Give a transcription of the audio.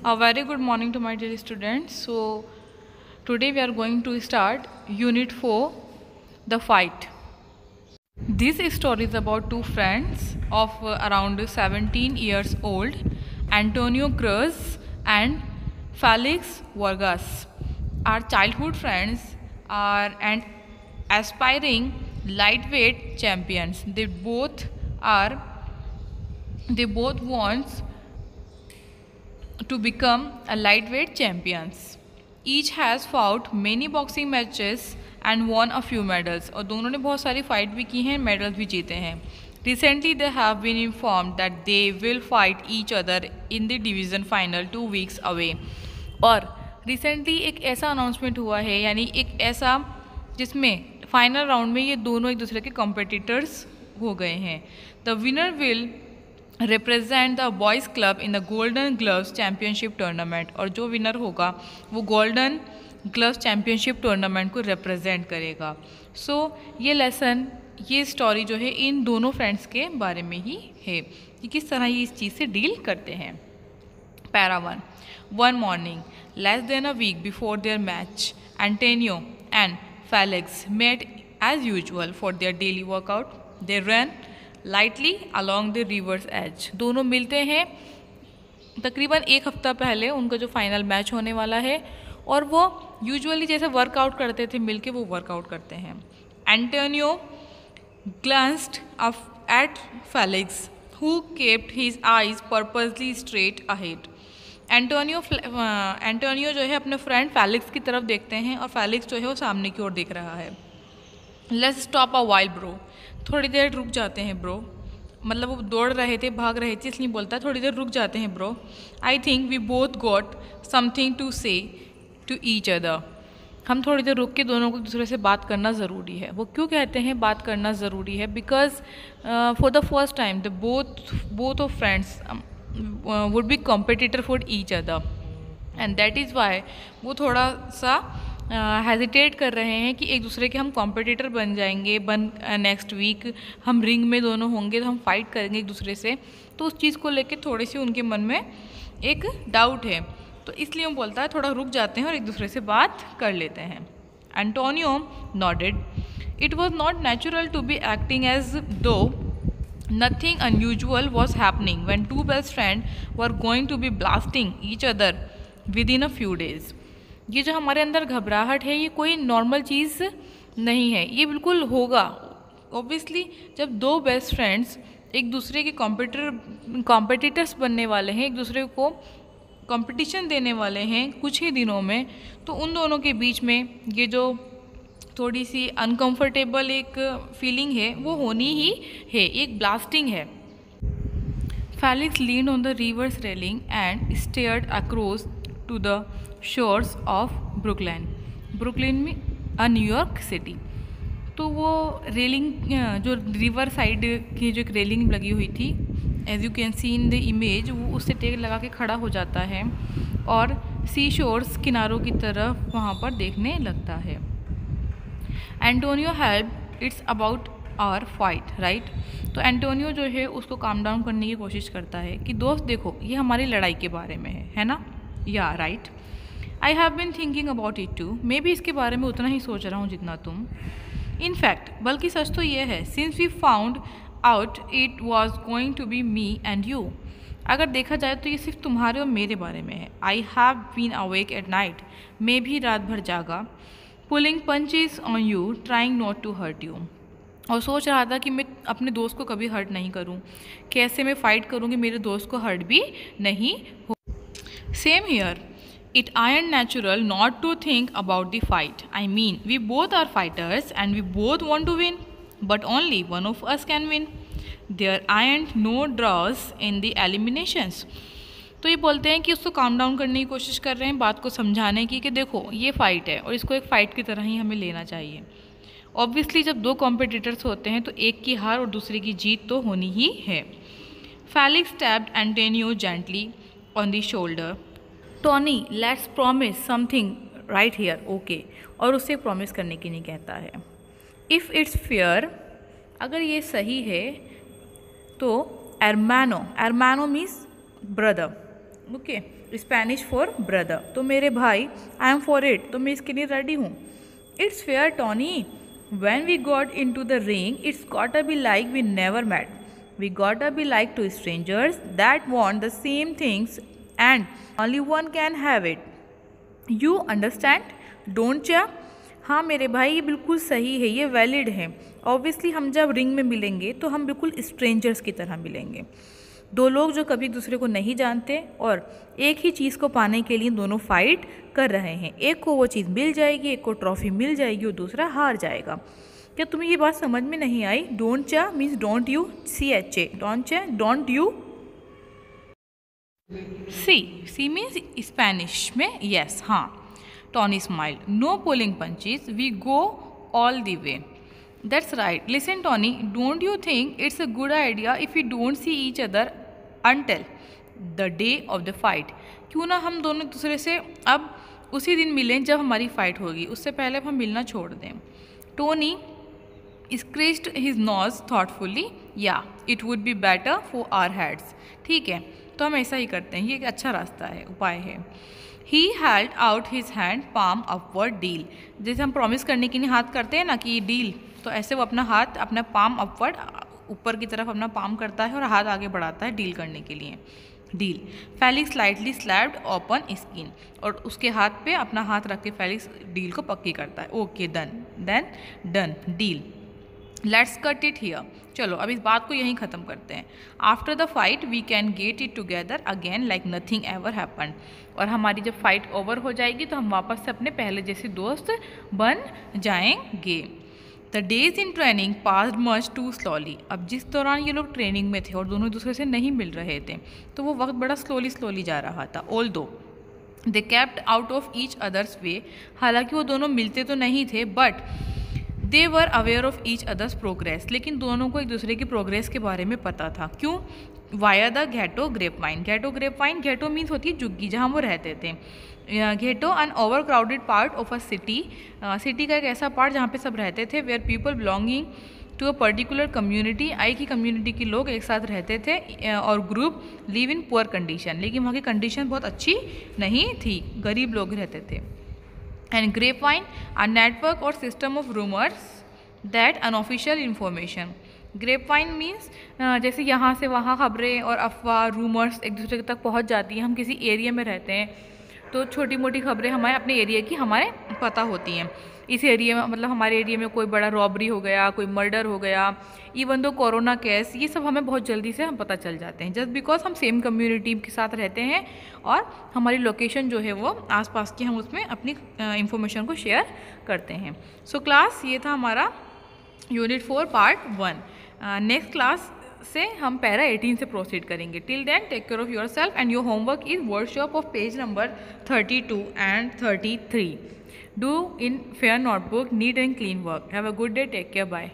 A very good morning to my dear students. So today we are going to start Unit 4, The Fight. This story is about two friends of around 17 years old, Antonio Cruz and Felix Vargas. Our childhood friends are and aspiring lightweight champions. They both want to become a lightweight champions. Each has fought many boxing matches and won a few medals. और दोनों ने बहुत सारी fight भी की हैं, medals भी जीते हैं. Recently they have been informed that they will fight each other in the division final 2 weeks away. और रिसेंटली एक ऐसा अनाउंसमेंट हुआ है, यानी एक ऐसा जिसमें फाइनल राउंड में ये दोनों एक दूसरे के कॉम्पिटिटर्स हो गए हैं. The winner will represent the boys club in the golden gloves championship tournament. और जो विनर होगा वो गोल्डन ग्लव्स चैम्पियनशिप टूर्नामेंट को रिप्रेजेंट करेगा. सो ये लेसन, ये स्टोरी जो है इन दोनों फ्रेंड्स के बारे में ही है कि किस तरह ये इस चीज़ से डील करते हैं. Para 1. One morning, less than a week before their match, Antonio and Felix met as usual for their daily workout. They ran lightly along the river's edge. दोनों मिलते हैं तकरीबन एक हफ्ता पहले, उनका जो फाइनल मैच होने वाला है, और वो यूजुअली जैसे वर्कआउट करते थे मिलके वो वर्कआउट करते हैं. Antonio glanced up at Felix, who kept his eyes purposely straight ahead. Antonio जो है अपने फ्रेंड फेलिक्स की तरफ देखते हैं और फेलिक्स जो है वो सामने की ओर देख रहा है. Let's stop a while bro. थोड़ी देर रुक जाते हैं ब्रो. मतलब वो दौड़ रहे थे, भाग रहे थे, इसलिए बोलता है थोड़ी देर रुक जाते हैं bro. I think we both got something to say to each other. हम थोड़ी देर रुक के दोनों को एक दूसरे से बात करना ज़रूरी है. वो क्यों कहते हैं बात करना ज़रूरी है? Because for the first time the both of friends would be competitor for each other, and that is why वो थोड़ा सा हेजिटेट कर रहे हैं कि एक दूसरे के हम कॉम्पिटिटर बन जाएंगे. नेक्स्ट वीक हम रिंग में दोनों होंगे तो हम फाइट करेंगे एक दूसरे से. तो उस चीज़ को लेके थोड़ी सी उनके मन में एक डाउट है, तो इसलिए वो बोलता है थोड़ा रुक जाते हैं और एक दूसरे से बात कर लेते हैं. Antonio nodded. It was not natural to be acting as though nothing unusual was happening when two best friends were going to be blasting each other within a few days. ये जो हमारे अंदर घबराहट है ये कोई नॉर्मल चीज़ नहीं है, ये बिल्कुल होगा. ऑब्वियसली जब दो बेस्ट फ्रेंड्स एक दूसरे के कॉम्पिटिटर्स बनने वाले हैं, एक दूसरे को कंपटीशन देने वाले हैं कुछ ही दिनों में, तो उन दोनों के बीच में ये जो थोड़ी सी अनकंफर्टेबल एक फीलिंग है वो होनी ही है, एक ब्लास्टिंग है. Felix leaned on the river's railing and stared across to the shores of Brooklyn में न्यूयॉर्क सिटी. तो वो रेलिंग जो रिवर साइड की जो एक रेलिंग लगी हुई थी, as you can see in the image, वो उससे टेक लगा के खड़ा हो जाता है और सी शोर्स किनारों की तरफ वहाँ पर देखने लगता है. Antonio help it's about our fight right. तो एंटोनियो जो है उसको काम डाउन करने की कोशिश करता है कि दोस्त देखो ये हमारी लड़ाई के बारे में है ना. Yeah right. I have been thinking about it too. मैं भी इसके बारे में उतना ही सोच रहा हूँ जितना तुम. इनफैक्ट बल्कि सच तो ये है, since we found out it was going to be me and you. अगर देखा जाए तो ये सिर्फ तुम्हारे और मेरे बारे में है. I have been awake at night. मैं भी रात भर जागा. Pulling punches on you trying not to hurt you. और सोच रहा था कि मैं अपने दोस्त को कभी हर्ट नहीं करूं, कैसे मैं फ़ाइट करूं कि मेरे दोस्त को हर्ट भी नहीं हो. Same here. It aren't natural not to think about the fight. I mean we both are fighters and we both want to win, but only one of us can win. There aren't no draws in the eliminations. तो ये बोलते हैं कि उसको calm down करने की कोशिश कर रहे हैं, बात को समझाने की कि देखो ये फ़ाइट है और इसको एक फ़ाइट की तरह ही हमें लेना चाहिए. ऑब्वियसली जब दो कॉम्पिटिटर्स होते हैं तो एक की हार और दूसरे की जीत तो होनी ही है. Felix tapped Antonio gently on the shoulder. Tony let's promise something right here. Okay. और उससे प्रॉमिस करने की नहीं कहता है. इफ़ इट्स फेयर, अगर ये सही है तो एरमानो means brother, okay, Spanish for brother, तो मेरे भाई, आई एम फॉर इट, तो मैं इसके लिए रेडी हूँ। It's fair Tony, when we got into the ring, it's gotta be like we never met. We gotta be like two strangers that want the same things and only one can have it. You understand? Don't ya? हाँ मेरे भाई, ये बिल्कुल सही है, ये valid है। Obviously हम जब रिंग में मिलेंगे तो हम बिल्कुल स्ट्रेंजर्स की तरह मिलेंगे, दो लोग जो कभी दूसरे को नहीं जानते और एक ही चीज़ को पाने के लिए दोनों फाइट कर रहे हैं। एक को वो चीज़ मिल जाएगी, एक को ट्रॉफी मिल जाएगी और दूसरा हार जाएगा। क्या तुम्हें ये बात समझ में नहीं आई? Don't cha means don't you, CHA, don't cha, don't you. सी मीन्स स्पेनिश में यस, हाँ। Tony smile, no pulling punches, we go all the way. That's right, listen Tony, don't you think it's a good idea if you don't see each other until the day of the fight? क्यों ना हम दोनों दूसरे से अब उसी दिन मिलें जब हमारी फाइट होगी, उससे पहले हम मिलना छोड़ दें। Tony scratched his nose thoughtfully. Yeah, it would be better for our heads. ठीक है, तो हम ऐसा ही करते हैं, ये एक अच्छा रास्ता है, उपाय है। He held out his hand, palm upward, deal. जैसे हम प्रॉमिस करने के लिए हाथ करते हैं ना कि डील, तो ऐसे वो अपना हाथ, अपना पाम अपवर्ड, ऊपर की तरफ अपना पाम करता है और हाथ आगे बढ़ाता है डील करने के लिए। Deal, Felix slightly slapped open skin, और उसके हाथ पे अपना हाथ रख के फेलिक्स डील को पक्की करता है। Okay done, then done deal, let's cut it here. चलो अब इस बात को यहीं ख़त्म करते हैं। After the fight we can get it together again like nothing ever happen. और हमारी जब फाइट ओवर हो जाएगी तो हम वापस से अपने पहले जैसे दोस्त बन जाएंगे। The days in training passed much too slowly. अब जिस दौरान ये लोग ट्रेनिंग में थे और दोनों एक दूसरे से नहीं मिल रहे थे, तो वो वक्त बड़ा स्लोली जा रहा था। Although they kept out of each other's way, हालांकि वो दोनों मिलते तो नहीं थे, but they were aware of each other's progress, लेकिन दोनों को एक दूसरे की प्रोग्रेस के बारे में पता था। क्यों? Via the ghetto grapevine. Ghetto grapevine, ghetto means होती है झुग्गी जहाँ वो रहते थे। Ghetto an overcrowded part of a city, city का एक ऐसा पार्ट जहाँ पे सब रहते थे, where people belonging to a particular community, आई की कम्युनिटी के लोग एक साथ रहते थे और group live in poor condition, लेकिन वहाँ की कंडीशन बहुत अच्छी नहीं थी, गरीब लोग रहते थे। एंड ग्रेपवाइन अ नेटवर्क और system of rumours that unofficial information. Grapevine means जैसे यहाँ से वहाँ खबरें और अफवाह, रूमर्स एक दूसरे तक पहुँच जाती हैं। हम किसी एरिया में रहते हैं तो छोटी मोटी खबरें हमारे अपने एरिया की हमारे पता होती हैं। इस एरिया में मतलब हमारे एरिया में कोई बड़ा रॉबरी हो गया, कोई मर्डर हो गया, इवन दो कोरोना केस, ये सब हमें बहुत जल्दी से हम पता चल जाते हैं, जस्ट बिकॉज हम सेम कम्युनिटी के साथ रहते हैं और हमारी लोकेशन जो है वो आसपास की, हम उसमें अपनी इंफॉर्मेशन को शेयर करते हैं। सो क्लास ये था हमारा यूनिट 4 पार्ट 1। नेक्स्ट क्लास से हम पैरा 18 से प्रोसीड करेंगे। Till then take care of your self and your homework is workshop of page number 32 and 33. Do in fair notebook, neat and clean work. Have a good day. Take care. Bye.